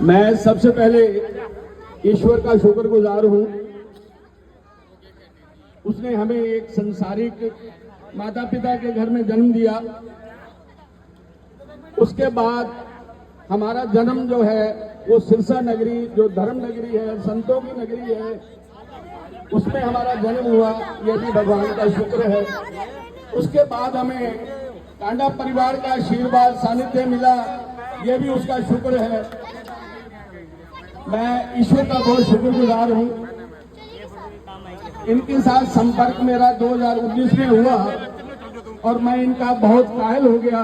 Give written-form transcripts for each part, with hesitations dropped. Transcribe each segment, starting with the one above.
मैं सबसे पहले ईश्वर का शुक्रगुजार हूं। उसने हमें एक संसारिक माता पिता के घर में जन्म दिया। उसके बाद हमारा जन्म जो है वो सिरसा नगरी, जो धर्म नगरी है, संतों की नगरी है, उसमें हमारा जन्म हुआ। ये भी भगवान का शुक्र है। उसके बाद हमें कांडा परिवार का आशीर्वाद सानिध्य मिला, ये भी उसका शुक्र है। मैं ईश्वर का बहुत शुक्रगुजार हूं। इनके साथ संपर्क मेरा 2019 में हुआ और मैं इनका बहुत कायल हो गया।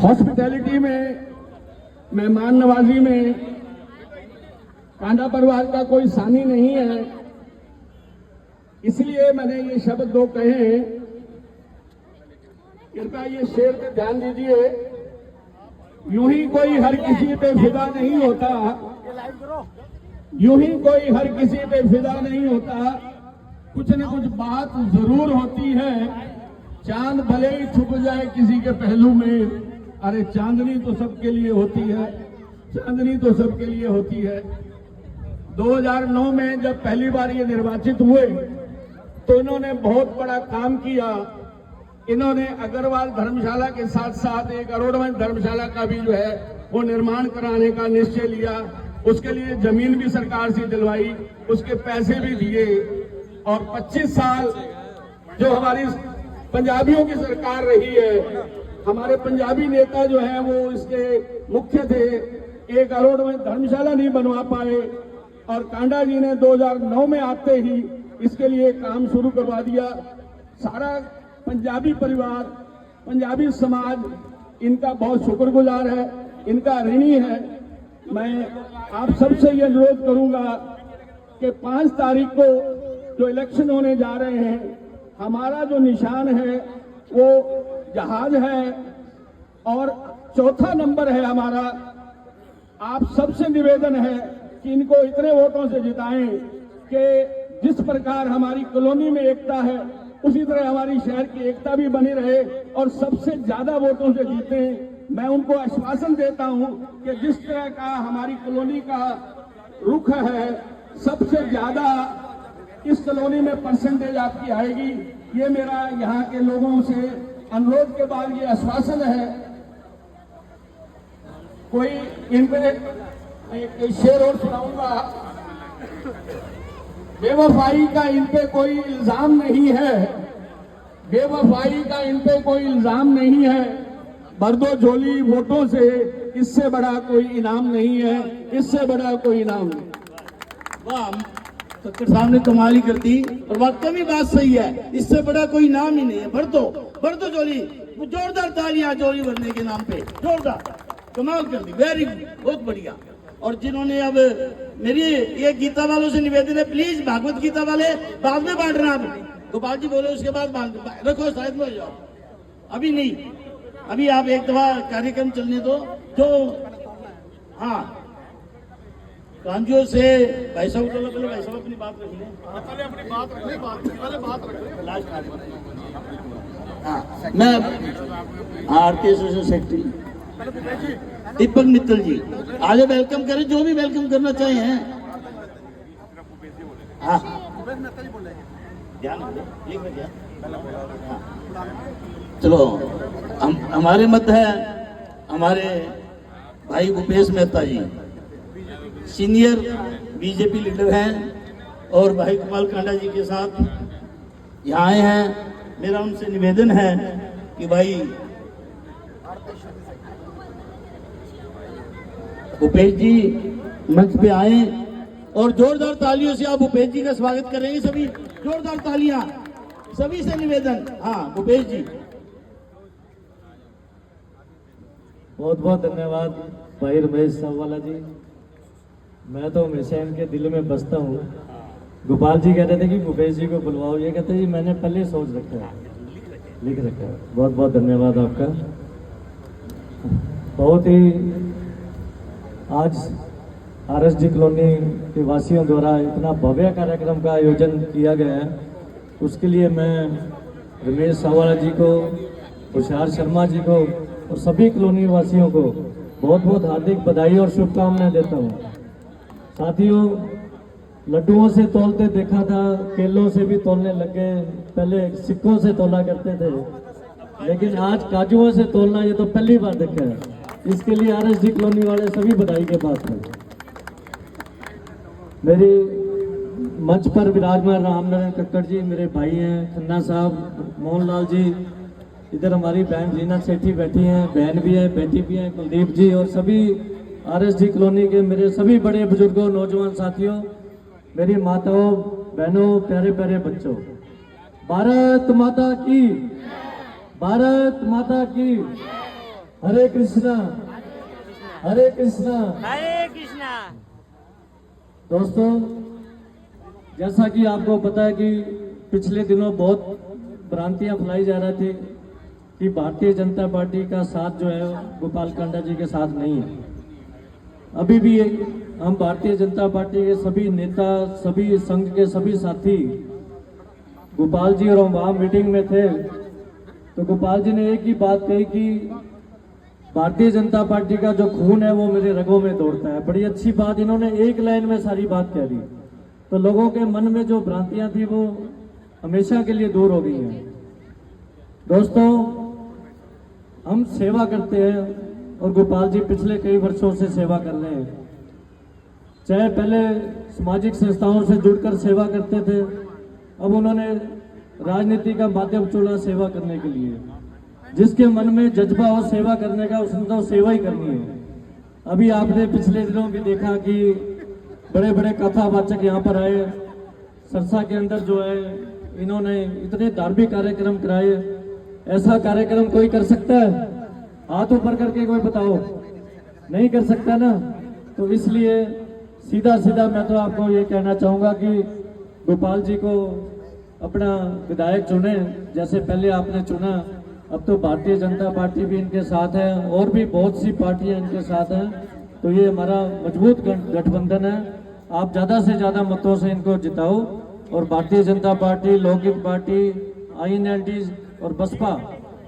हॉस्पिटैलिटी में, मेहमान नवाजी में कांडा परिवार का कोई सानी नहीं है, इसलिए मैंने ये शब्द दो कहे हैं। कृपया ये शेर पे ध्यान दीजिए। यूं ही कोई हर किसी पे फिदा नहीं होता, यूं ही कोई हर किसी पे फिदा नहीं होता, कुछ न कुछ बात जरूर होती है। चांद भले ही छुप जाए किसी के पहलू में, अरे चांदनी तो सबके लिए होती है, चांदनी तो सबके लिए होती है। 2009 में जब पहली बार ये निर्वाचित हुए तो इन्होंने बहुत बड़ा काम किया। इन्होंने अग्रवाल धर्मशाला के साथ साथ एक अरोड़वंश धर्मशाला का भी जो है वो निर्माण कराने का निश्चय लिया। उसके लिए जमीन भी सरकार से दिलवाई, उसके पैसे भी दिए। और 25 साल जो हमारी पंजाबियों की सरकार रही है, हमारे पंजाबी नेता जो है वो इसके मुख्य थे। एक अरोड़वंश धर्मशाला नहीं बनवा पाए और कांडा जी ने 2009 में आते ही इसके लिए काम शुरू करवा दिया। सारा पंजाबी परिवार, पंजाबी समाज इनका बहुत शुक्रगुजार है, इनका ऋणी है। मैं आप सबसे ये अनुरोध करूंगा कि 5 तारीख को जो इलेक्शन होने जा रहे हैं, हमारा जो निशान है वो जहाज है और चौथा नंबर है हमारा। आप सबसे निवेदन है कि इनको इतने वोटों से जिताएं कि जिस प्रकार हमारी कॉलोनी में एकता है उसी तरह हमारी शहर की एकता भी बनी रहे और सबसे ज्यादा वोटों से जीते। मैं उनको आश्वासन देता हूं कि जिस तरह का हमारी कॉलोनी का रुख है, सबसे ज्यादा इस कॉलोनी में परसेंटेज आपकी आएगी। ये मेरा यहाँ के लोगों से अनुरोध के बाद ये आश्वासन है। कोई इन पे एक शेर और सुनाऊंगा। बेवफाई का इन पे कोई इल्जाम नहीं है, बेवफाई का इन पे कोई इल्जाम नहीं है, भर दो झोली वोटों से, इससे बड़ा कोई इनाम नहीं है, इससे बड़ा कोई इनाम नहीं। वाह, सक्कर साहब ने कमाल ही कर दी और वाकई में बात सही है, इससे बड़ा कोई नाम ही नहीं है। भर दो झोली, जोरदार तालियां झोली भरने के नाम पे, जोरदार कमाल कर दी, वेरी गुड, बहुत बढ़िया। और जिन्होंने अब मेरी ये गीता वालों से निवेदन है, प्लीज भागवत गीता वाले बाद में बांटना। आप गोपाल जी बोले उसके बाद रखो, शायद में हो जाओ, अभी नहीं, अभी आप एक दफा कार्यक्रम चलने दो। जो हाँ, कांजियों से भाई साहब को पहले भाई साहब अपनी बात रख लें, पहले अपनी बात रख लें, बात रख लें लास्ट। हाँ, मैं आरती एसोसिएशन सेक्रेटरी दीपक मित्तल जी, आगे वेलकम करें जो भी वेलकम करना चाहे हैं। हाँ, चलो, हमारे मत है हमारे भाई भूपेश मेहता जी, सीनियर बीजेपी लीडर हैं और भाई कुमाल कांडा जी के साथ यहाँ आए हैं। मेरा उनसे निवेदन है कि भाई भूपेश जी मंच पे आए और जोरदार तालियों से आप भूपेश जी का स्वागत करेंगे। सभी जोरदार तालियां, सभी से निवेदन। हाँ भूपेश जी, बहुत बहुत धन्यवाद भाई रमेश साहवाला जी। मैं तो हमेशा इनके दिल में बसता हूँ। गोपाल जी कहते थे कि भूपेश जी को बुलवाओ, ये कहते जी मैंने पहले सोच रखा है, लिख रखा है। बहुत बहुत धन्यवाद आपका। बहुत ही आज RSD कॉलोनी के वासियों द्वारा इतना भव्य कार्यक्रम का आयोजन किया गया है, उसके लिए मैं रमेश सावाला जी को, होशियार शर्मा जी को और सभी कॉलोनी वासियों को बहुत बहुत हार्दिक बधाई और शुभकामनाएं देता हूँ। साथियों, लड्डुओं से तौलते देखा था, केलों से भी तौलने लग गए, पहले सिक्कों से तौला करते थे, लेकिन आज काजुओं से तौलना ये तो पहली बार देखा है। इसके लिए RSD कॉलोनी वाले सभी बधाई के पात्र हैं। मेरी मंच पर विराजमान रामनारायण कक्कड़ जी मेरे भाई हैं, खन्ना साहब, मोहनलाल जी, इधर हमारी बहन रीना सेठी बैठी हैं, बहन भी है, बेटी भी है, कुलदीप जी, और सभी RSD कॉलोनी के मेरे सभी बड़े बुजुर्गों, नौजवान साथियों, मेरी माताओं, बहनों, प्यारे प्यारे बच्चों, भारत माता की, भारत माता की। हरे कृष्णा, हरे कृष्णा, हरे कृष्णा। दोस्तों, जैसा कि आपको पता है कि पिछले दिनों बहुत भ्रांतियां फैलाई जा रही थी कि भारतीय जनता पार्टी का साथ जो है गोपाल कांडा जी के साथ नहीं है। अभी भी हम भारतीय जनता पार्टी के सभी नेता, सभी संघ के सभी साथी गोपाल जी और हम वहां मीटिंग में थे, तो गोपाल जी ने एक ही बात कही कि भारतीय जनता पार्टी का जो खून है वो मेरे रगों में दौड़ता है। बड़ी अच्छी बात, इन्होंने एक लाइन में सारी बात कह दी, तो लोगों के मन में जो भ्रांतियां थी वो हमेशा के लिए दूर हो गई हैं। दोस्तों, हम सेवा करते हैं और गोपाल जी पिछले कई वर्षों से सेवा कर रहे हैं। चाहे पहले सामाजिक संस्थाओं से जुड़कर सेवा करते थे, अब उन्होंने राजनीति का माध्यम चुना सेवा करने के लिए। जिसके मन में जज्बा हो सेवा करने का, उसने तो सेवा ही करनी है। अभी आपने पिछले दिनों भी देखा कि बड़े बड़े कथावाचक यहाँ पर आए, सरसा के अंदर जो है इन्होंने इतने धार्मिक कार्यक्रम कराए। ऐसा कार्यक्रम कोई कर सकता है? हाथ ऊपर करके कोई बताओ, नहीं कर सकता ना। तो इसलिए सीधा सीधा मैं तो आपको ये कहना चाहूँगा कि गोपाल जी को अपना विधायक चुने, जैसे पहले आपने चुना। अब तो भारतीय जनता पार्टी भी इनके साथ है और भी बहुत सी पार्टियां इनके साथ हैं, तो ये हमारा मजबूत गठबंधन है। आप ज़्यादा से ज़्यादा मतों से इनको जिताओ और भारतीय जनता पार्टी, लोकहित पार्टी, INLD और बसपा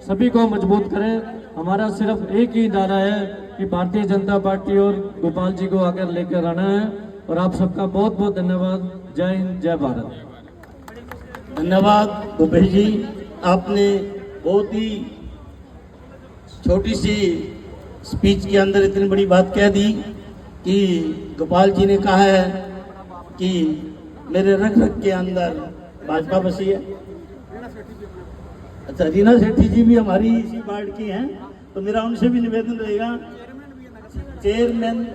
सभी को मजबूत करें। हमारा सिर्फ एक ही नारा है कि भारतीय जनता पार्टी और गोपाल जी को आकर लेकर आना है। और आप सबका बहुत बहुत धन्यवाद। जय हिंद, जय भारत। धन्यवाद भूपेश जी, आपने बहुत ही छोटी सी स्पीच के अंदर इतनी बड़ी बात कह दी कि गोपाल जी ने कहा है कि मेरे रग रग के अंदर भाजपा बसी है। अच्छा, रीना सेठी जी भी हमारी इसी पार्टी की हैं, तो मेरा उनसे भी निवेदन रहेगा, चेयरमैन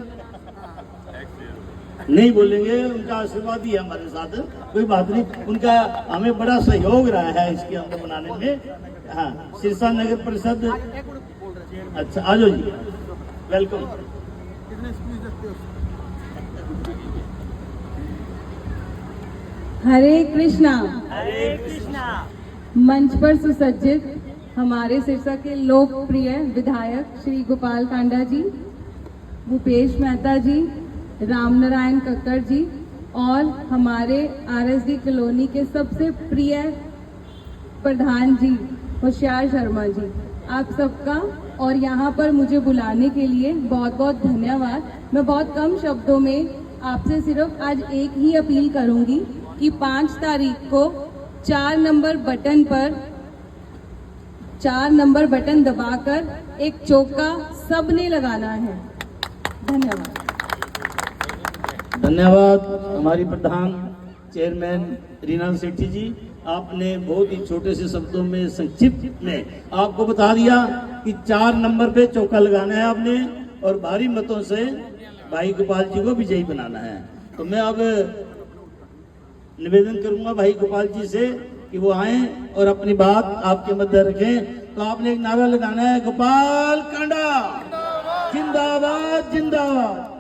नहीं बोलेंगे, उनका आशीर्वाद ही है हमारे साथ, कोई बात नहीं। उनका हमें बड़ा सहयोग रहा है इसके अंदर बनाने में। हाँ, सिरसा नगर परिषद। अच्छा, आ जाओ जी, वेलकम। हरे कृष्णा। हरे कृष्णा। मंच पर सुसज्जित हमारे सिरसा के लोकप्रिय विधायक श्री गोपाल कांडा जी, भूपेश मेहता जी, रामनारायण कक्कड़ जी और हमारे RSD कॉलोनी के सबसे प्रिय प्रधान जी होशियार शर्मा जी, आप सबका और यहाँ पर मुझे बुलाने के लिए बहुत बहुत धन्यवाद। मैं बहुत कम शब्दों में आपसे सिर्फ आज एक ही अपील करूँगी कि 5 तारीख को 4 नंबर बटन पर 4 नंबर बटन दबाकर एक चौका सबने लगाना है। धन्यवाद। धन्यवाद हमारी प्रधान चेयरमैन रीना सेठी जी, आपने बहुत ही छोटे से शब्दों में संक्षिप्त में आपको बता दिया कि 4 नंबर पे चौका लगाना है आपने और भारी मतों से भाई गोपाल जी को विजयी बनाना है। तो मैं अब निवेदन करूंगा भाई गोपाल जी से कि वो आए और अपनी बात आपके मध्य रखें। तो आपने एक नारा लगाना है, गोपाल कांडा जिंदाबाद जिंदाबाद।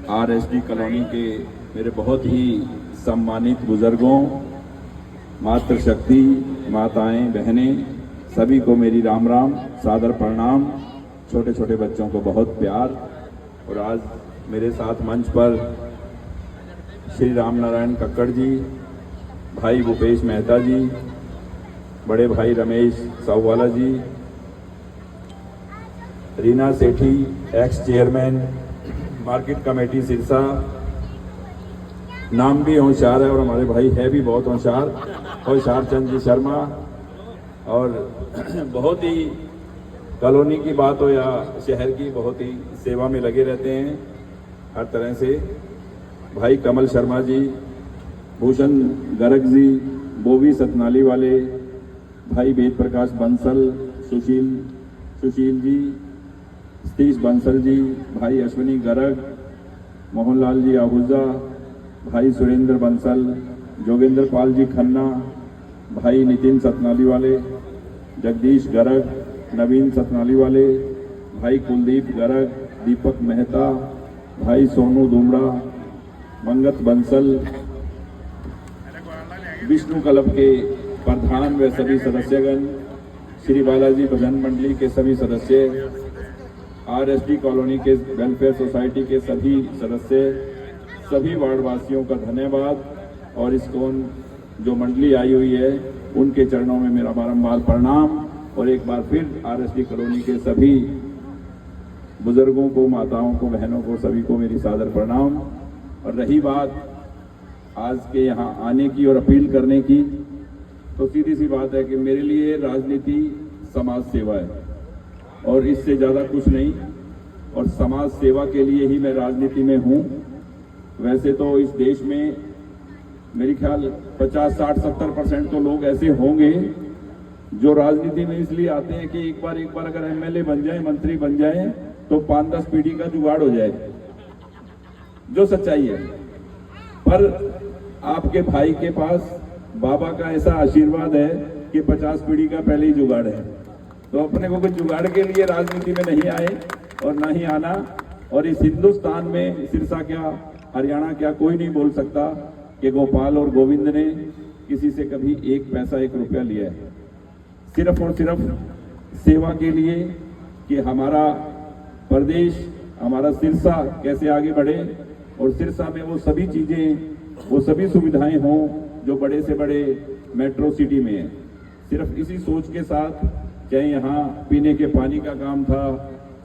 RSD कॉलोनी के मेरे बहुत ही सम्मानित बुजुर्गों, मातृशक्ति, माताएं, बहनें, सभी को मेरी राम राम, सादर प्रणाम। छोटे छोटे बच्चों को बहुत प्यार। और आज मेरे साथ मंच पर श्री राम नारायण कक्कड़ जी, भाई भूपेश मेहता जी, बड़े भाई Ramesh Sahuwala ji, Reena Sethi ex chairman market committee Sirsa, नाम भी होशियार है और हमारे भाई है भी बहुत होशियार चंद जी शर्मा, और बहुत ही कॉलोनी की बात हो या शहर की, बहुत ही सेवा में लगे रहते हैं हर तरह से। भाई कमल शर्मा जी, भूषण गर्ग जी, बोवी सतनाली वाले, भाई वेद प्रकाश बंसल, सुशील जी, सतीश बंसल जी, भाई अश्विनी गर्ग, मोहनलाल जी आहूजा, भाई सुरेंद्र बंसल, जोगेंद्र पाल जी खन्ना, भाई नितिन सतनाली वाले, जगदीश गर्ग, नवीन सतनाली वाले, भाई कुलदीप गर्ग, दीपक मेहता, भाई सोनू दुमड़ा, मंगत बंसल, विष्णु क्लब के प्रधान व सभी सदस्यगण, श्री बालाजी भजन मंडली के सभी सदस्य, आरएसडी कॉलोनी के वेलफेयर सोसाइटी के सभी सदस्य, सभी वार्डवासियों का धन्यवाद। और इसकोन जो मंडली आई हुई है उनके चरणों में मेरा बारंबार प्रणाम। और एक बार फिर आरएसडी कॉलोनी के सभी बुजुर्गों को, माताओं को, बहनों को, सभी को मेरी सादर प्रणाम। और रही बात आज के यहाँ आने की और अपील करने की, तो सीधी सी बात है कि मेरे लिए राजनीति समाज सेवा है और इससे ज़्यादा कुछ नहीं। और समाज सेवा के लिए ही मैं राजनीति में हूँ। वैसे तो इस देश में मेरी ख्याल 50, 60, 70% तो लोग ऐसे होंगे जो राजनीति में इसलिए आते हैं कि एक बार अगर एमएलए बन जाए, मंत्री बन जाए, तो 5-10 पीढ़ी का जुगाड़ हो जाए, जो सच्चाई है। पर आपके भाई के पास बाबा का ऐसा आशीर्वाद है कि 50 पीढ़ी का पहले ही जुगाड़ है। तो अपने को कुछ जुगाड़ के लिए राजनीति में नहीं आए और ना ही आना। और इस हिंदुस्तान में सिरसा क्या, हरियाणा क्या, कोई नहीं बोल सकता कि गोपाल और गोविंद ने किसी से कभी एक पैसा, एक रुपया लिया है। सिर्फ और सिर्फ सेवा के लिए कि हमारा प्रदेश, हमारा सिरसा कैसे आगे बढ़े और सिरसा में वो सभी चीजें, वो सभी सुविधाएं हों जो बड़े से बड़े मेट्रो सिटी में है। सिर्फ इसी सोच के साथ, चाहे यहाँ पीने के पानी का काम था,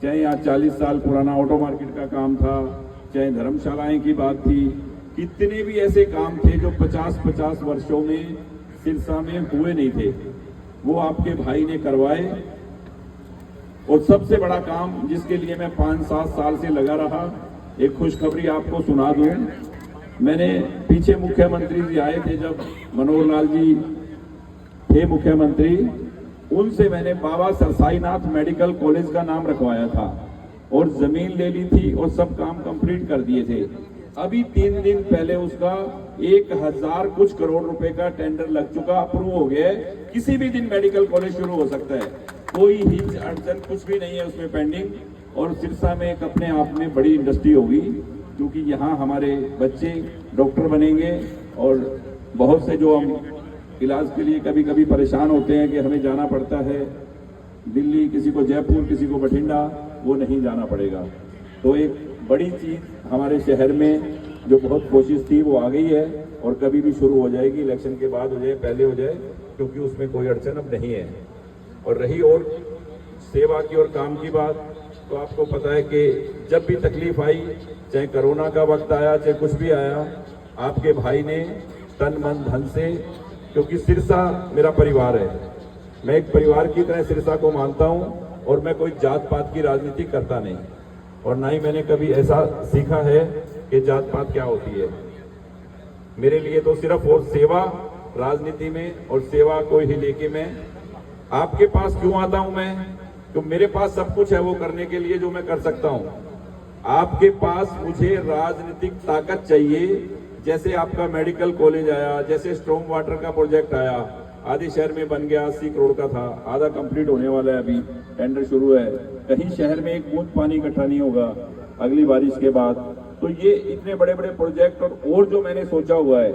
चाहे यहाँ 40 साल पुराना ऑटो मार्केट का काम था, चाहे धर्मशालाएं की बात थी, कितने भी ऐसे काम थे जो 50-50 वर्षों में सिरसा में हुए नहीं थे, वो आपके भाई ने करवाए। और सबसे बड़ा काम जिसके लिए मैं 5-7 साल से लगा रहा, एक खुशखबरी आपको सुना दूं। मैंने पीछे मुख्यमंत्री जी आए थे, जब मनोहर लाल जी थे मुख्यमंत्री, उनसे मैंने बाबा सरसाईनाथ मेडिकल कॉलेज का नाम रखवाया था और जमीन ले ली थी और सब काम कंप्लीट कर दिए थे। अभी 3 दिन पहले उसका 1000 कुछ करोड़ रुपए का टेंडर लग चुका, अप्रूव हो गया है। किसी भी दिन मेडिकल कॉलेज शुरू हो सकता है, कोई हिच अड़चन कुछ भी नहीं है उसमें पेंडिंग। और सिरसा में एक अपने आप में बड़ी इंडस्ट्री होगी, क्योंकि यहाँ हमारे बच्चे डॉक्टर बनेंगे। और बहुत से जो हम इलाज के लिए कभी कभी परेशान होते हैं कि हमें जाना पड़ता है दिल्ली, किसी को जयपुर, किसी को बठिंडा, वो नहीं जाना पड़ेगा। तो एक बड़ी चीज हमारे शहर में जो बहुत कोशिश थी वो आ गई है और कभी भी शुरू हो जाएगी, इलेक्शन के बाद हो जाए, पहले हो जाए, क्योंकि उसमें कोई अड़चन अब नहीं है। और रही और सेवा की और काम की बात, तो आपको पता है कि जब भी तकलीफ आई, चाहे कोरोना का वक्त आया, चाहे कुछ भी आया, आपके भाई ने तन मन धन से, क्योंकि सिरसा मेरा परिवार है, मैं एक परिवार की तरह सिरसा को मानता हूं और मैं कोई जात पात की राजनीति करता नहीं और ना ही मैंने कभी ऐसा सीखा है कि जात पात क्या होती है। मेरे लिए तो सिर्फ और सेवा राजनीति में, और सेवा को ही लेके मैं आपके पास क्यों आता हूं मैं, तो मेरे पास सब कुछ है वो करने के लिए जो मैं कर सकता हूं। आपके पास मुझे राजनीतिक ताकत चाहिए। जैसे आपका मेडिकल कॉलेज आया, जैसे स्ट्रॉन्ग वाटर का प्रोजेक्ट आया, आधे शहर में बन गया, 80 करोड़ का था, आधा कंप्लीट होने वाला है, अभी टेंडर शुरू है। कहीं शहर में एक बूंद पानी इकट्ठा नहीं होगा अगली बारिश के बाद। तो ये इतने बड़े बड़े प्रोजेक्ट, और जो मैंने सोचा हुआ है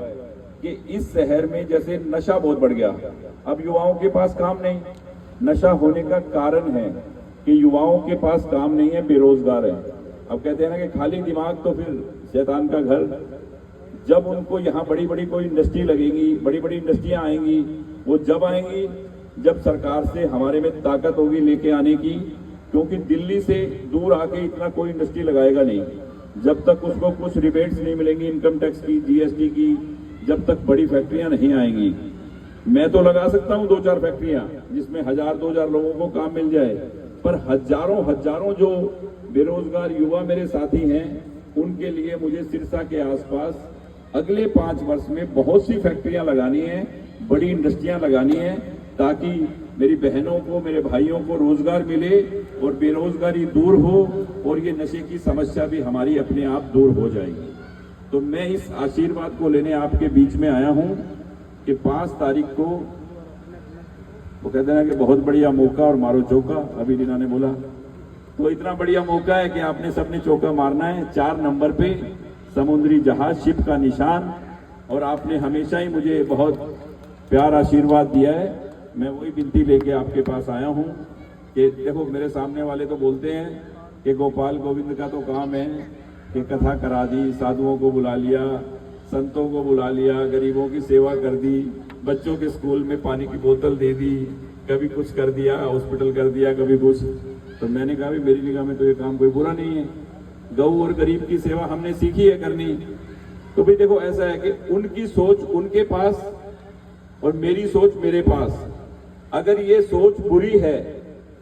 कि इस शहर में जैसे नशा बहुत बढ़ गया, अब युवाओं के पास काम नहीं, नशा होने का कारण है कि युवाओं के पास काम नहीं है, बेरोजगार है। अब कहते हैं ना कि खाली दिमाग तो फिर शैतान का घर। जब उनको यहाँ बड़ी बड़ी कोई इंडस्ट्री लगेगी, बड़ी बड़ी इंडस्ट्रियां आएंगी, वो जब आएंगी जब सरकार से हमारे में ताकत होगी लेके आने की, क्योंकि दिल्ली से दूर आके इतना कोई इंडस्ट्री लगाएगा नहीं जब तक उसको कुछ रिबेट्स नहीं मिलेंगी इनकम टैक्स की, जीएसटी की, जब तक बड़ी फैक्ट्रियां नहीं आएंगी। मैं तो लगा सकता हूं 2-4 फैक्ट्रियां जिसमें 1000-2000 लोगों को काम मिल जाए, पर हजारों जो बेरोजगार युवा मेरे साथी हैं उनके लिए मुझे सिरसा के आसपास अगले 5 वर्ष में बहुत सी फैक्ट्रियां लगानी है, बड़ी इंडस्ट्रियां लगानी है, ताकि मेरी बहनों को, मेरे भाइयों को रोजगार मिले और बेरोजगारी दूर हो और ये नशे की समस्या भी हमारी अपने आप दूर हो जाएगी। तो मैं इस आशीर्वाद को लेने आपके बीच में आया हूं कि 5 तारीख को, वो कहते हैं कि बहुत बढ़िया मौका और मारो चौका, अभी रीना ने बोला, तो इतना बढ़िया मौका है कि आपने सबने चौका मारना है। 4 नंबर पे समुद्री जहाज, शिप का निशान, और आपने हमेशा ही मुझे बहुत प्यार आशीर्वाद दिया है। मैं वही विनती लेके आपके पास आया हूं कि देखो, मेरे सामने वाले तो बोलते हैं कि गोपाल गोविंद का तो काम है कि कथा करा दी, साधुओं को बुला लिया, संतों को बुला लिया, गरीबों की सेवा कर दी, बच्चों के स्कूल में पानी की बोतल दे दी, कभी कुछ कर दिया, हॉस्पिटल कर दिया, कभी कुछ। तो मैंने कहा भी मेरी निगाह में तो ये काम कोई बुरा नहीं है, गऊ और गरीब की सेवा हमने सीखी है करनी। तो भाई देखो, ऐसा है कि उनकी सोच उनके पास और मेरी सोच मेरे पास। अगर ये सोच बुरी है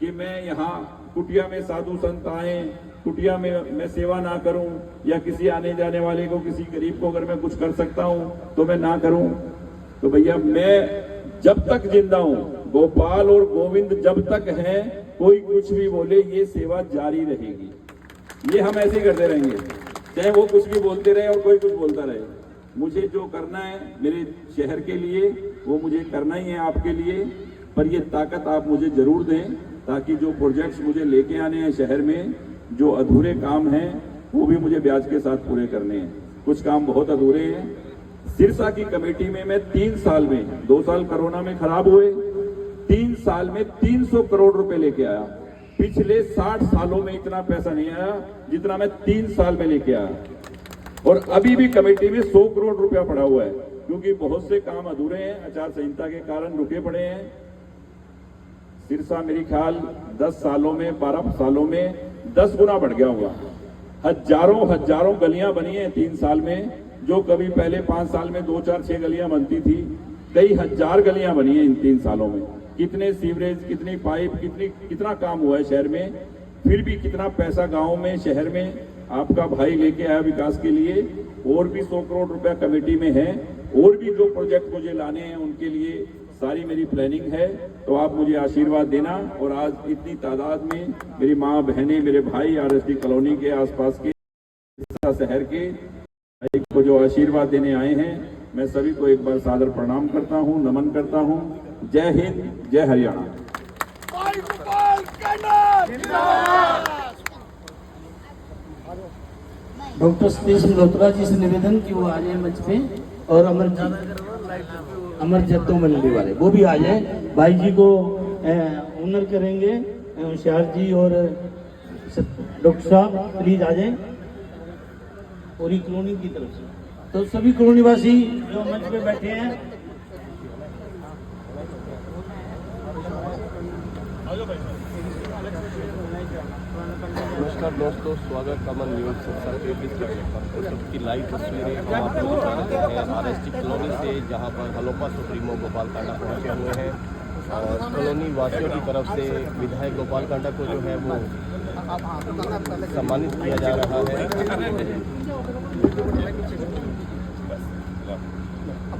कि मैं यहाँ कुटिया में साधु संत आए, कुटिया में मैं सेवा ना करूं, या किसी आने जाने वाले को, किसी गरीब को अगर मैं कुछ कर सकता हूं तो मैं ना करूं, तो भैया मैं जब तक जिंदा हूं, गोपाल और गोविंद जब तक हैं, कोई कुछ भी बोले, ये सेवा जारी रहेगी। ये हम ऐसे ही करते रहेंगे, चाहे वो कुछ भी बोलते रहे और कोई कुछ बोलता रहे। मुझे जो करना है मेरे शहर के लिए वो मुझे करना ही है आपके लिए, पर ये ताकत आप मुझे जरूर दें, ताकि जो प्रोजेक्ट्स मुझे लेके आने हैं शहर में, जो अधूरे काम हैं वो भी मुझे ब्याज के साथ पूरे करने हैं। कुछ काम बहुत अधूरे हैं। सिरसा की कमेटी में मैं 3 साल में, 2 साल कोरोना में खराब हुए, 3 साल में 300 करोड़ रुपए लेके आया। पिछले 60 सालों में इतना पैसा नहीं आया जितना मैं 3 साल में लेके आया। और अभी भी कमेटी में 100 करोड़ रुपया पड़ा हुआ है, क्योंकि बहुत से काम अधूरे हैं, आचार संहिता के कारण रुके पड़े हैं। सिरसा मेरी ख्याल 10 सालों में, 12 सालों में 10 गुना बढ़ गया होगा। हजारों गलियां बनी हैं 3 साल में, जो कभी पहले 5 साल में 2, 4, 6 गलियां बनती थी, कई हजार गलियां बनी हैं इन 3 सालों में। कितने सीवरेज, कितनी पाइप, कितना काम हुआ है शहर में। फिर भी कितना पैसा गांव में, शहर में आपका भाई लेके आया विकास के लिए। और भी 100 करोड़ रुपया कमेटी में है, और भी जो प्रोजेक्ट मुझे लाने हैं उनके लिए सारी मेरी प्लानिंग है। तो आप मुझे आशीर्वाद देना। और आज इतनी तादाद में मेरी माँ, बहनें, मेरे भाई आरएसडी कॉलोनी के आसपास के शहर के को जो आशीर्वाद देने आए हैं, मैं सभी को एक बार सादर प्रणाम करता हूं, नमन करता हूं। जय हिंद, जय हरियाणा। डॉक्टर सतीश मल्होत्रा जी से निवेदन कि वो आ जाए मंच पे, और अमर जद्दोमल्ली वाले वो भी आ जाए। भाई जी को ऑनर करेंगे, होशियार जी और डॉक्टर साहब प्लीज आ जाए पूरी कॉलोनी की तरफ से। तो सभी कॉलोनी वासी जो मंच पे बैठे हैं, नमस्कार दोस्तों, स्वागत अमन न्यूज सिरसा के पर सबकी लाइव तस्वीरें हम आप लोग दिखा रहे हैं आरएसटी कॉलोनी से, जहां पर हलोपा सुप्रीमो गोपाल कांडा पहुंचे हुए हैं। और कॉलोनी वासियों की तरफ से विधायक गोपाल कांडा को जो है वो सम्मानित किया जा रहा है।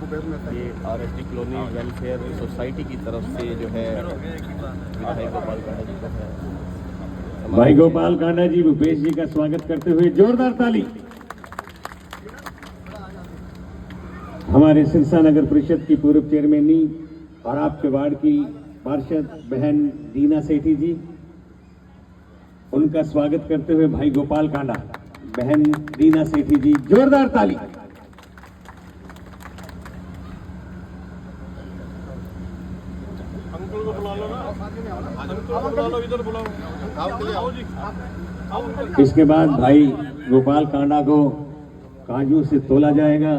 ये आरएसटी कॉलोनी वेलफेयर सोसाइटी की तरफ से जो है विधायक गोपाल कांडा जी को है। भाई गोपाल कांडा जी, भूपेश जी का स्वागत करते हुए जोरदार ताली। हमारे सिरसा नगर परिषद की पूर्व चेयरमैनी और आपके वार्ड की पार्षद बहन दीना सेठी जी, उनका स्वागत करते हुए भाई गोपाल कांडा, बहन दीना सेठी जी, जोरदार ताली। इसके बाद भाई गोपाल कांडा को काजू से तोला जाएगा।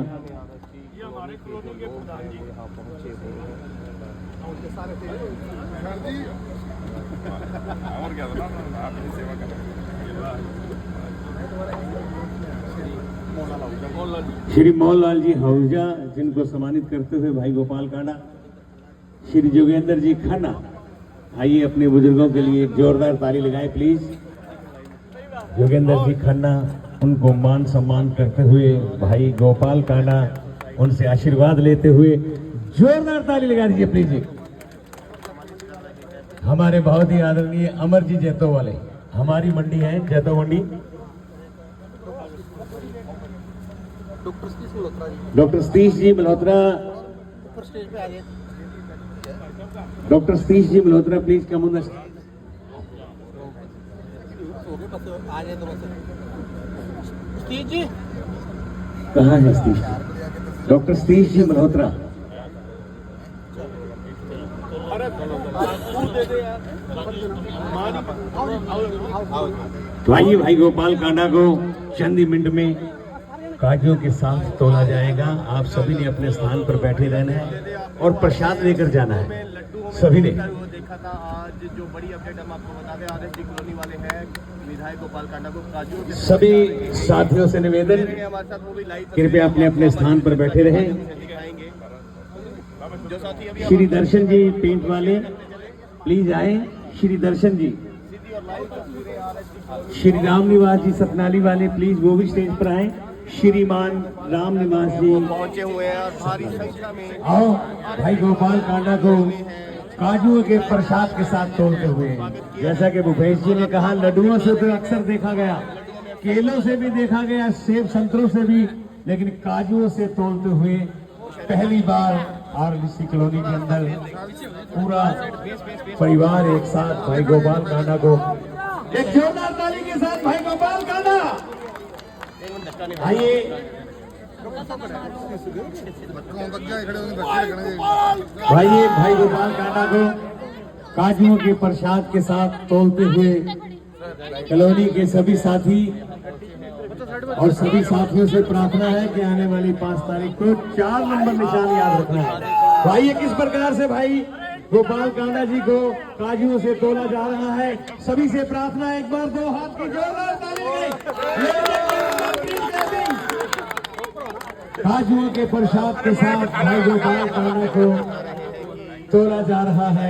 श्री मोहनलाल जी आहूजा जिनको सम्मानित करते हुए भाई गोपाल कांडा, श्री जोगेंद्र जी खन्ना, आइए अपने बुजुर्गों के लिए एक जोरदार ताली लगाएं प्लीज। जोगेंद्र जी खन्ना, उनको मान सम्मान करते हुए भाई गोपाल कांडा उनसे आशीर्वाद लेते हुए जोरदार ताली लगा दीजिए प्लीज। हमारे बहुत ही आदरणीय अमर जी जैतो वाले, हमारी मंडी है जैतो मंडी, doctor Satish ji Malhotra, doctor Satish ji Malhotra please come on the Satish ji कहाँ है सतीश? डॉक्टर सतीश जी मल्होत्रा, तो आइए भाई गोपाल कांडा को चंदी मिनट में काजू के साथ तोला जाएगा। आप सभी ने अपने स्थान पर बैठे रहना है और प्रसाद लेकर जाना है सभी ने। देखा था आज जो बड़ी अपडेट हम आपको बता दें, आरएसडी कॉलोनी वाले हैं विधायक गोपाल कांडा को काजू के सभी साथियों से निवेदन, हमारे साथ वो भी लाइव कृपया अपने अपने स्थान पर बैठे रहें। दिखाएंगे जो साथी अभी श्री दर्शन जी पेंट वाले प्लीज आए। श्री दर्शन जी, श्री राम निवास जी सतनाली वाले प्लीज वो भी स्टेज पर आए। श्रीमान राम निवास जी पहुंचे हुए हैं और भारी संख्या में आओ भाई गोपाल कांडा को काजू के प्रसाद के साथ तोलते हुए। जैसा कि भूपेश जी ने कहा, लड्डुओं से तो अक्सर देखा गया, केलों से भी देखा गया, सेब संतरों से भी, लेकिन काजुओं से तोलते हुए पहली बार आरडीसी कॉलोनी के अंदर पूरा परिवार एक साथ भाई गोपाल कांडा को एक जोरदार ताली के साथ भाई गोपाल कांडा आइए। भाई गोपाल कांडा को काजुओं के प्रसाद के साथ तोलते हुए कॉलोनी के सभी साथी और सभी साथियों से प्रार्थना है कि आने वाली 5 तारीख को 4 नंबर निशान याद रखना है। भाई ये किस प्रकार से भाई गोपाल कांडा जी को काजुओं से तोला जा रहा है, सभी से प्रार्थना है एक बार 2 हाथ की जोरदार ताली। काजुओं के प्रसाद के साथ भाई गोपाल कांडा को तोला जा रहा है।